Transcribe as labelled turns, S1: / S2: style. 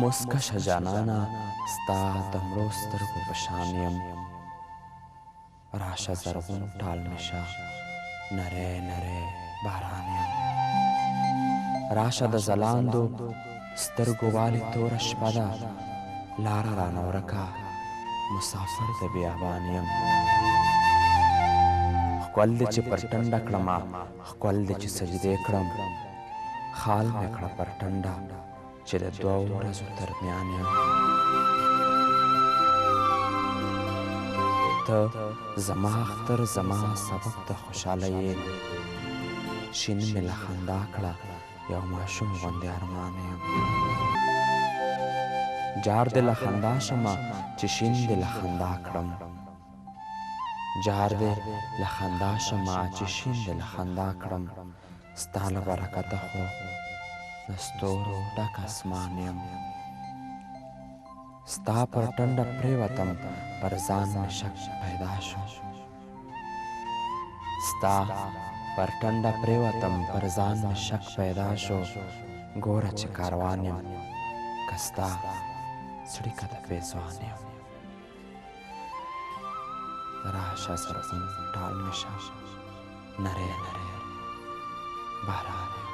S1: مسکشه جانانا ستا د مړو سترګو په شان یم راشه زرغون ټال مې شه نری نری باران یم راشه د ځلاندو سترګو والې توره شپه ده لاره رانه ورکه مسافر د بیابان یم ښکل دې چې پر ټنډه کړمه ښکل دې چې سجدې کړم خال مې کړه پر ټنډه چې د دوو ورځو ترمیان یم ته زما اختر زما سبب د خوشحاله یې شین مې له خندا کړه یو ماشوم غوندې ارمان یم جار دې له خندا شمه چې شین دې له خندا کړم جار دې له خندا شمه چې شین دې له خندا کړم ستا له برکته خو د ستورو ډک اسمان یم ستا پر ټنډه پرېوتم پر ځان مې شک پیدا شو ستا پر ټنډه پرېوتم پر ځان مې شک پیدا شو ګوره چې کاروان یم که ستا څړیکه د پېزوان یم راشه زرغون ټال مې شه نری نری باران یم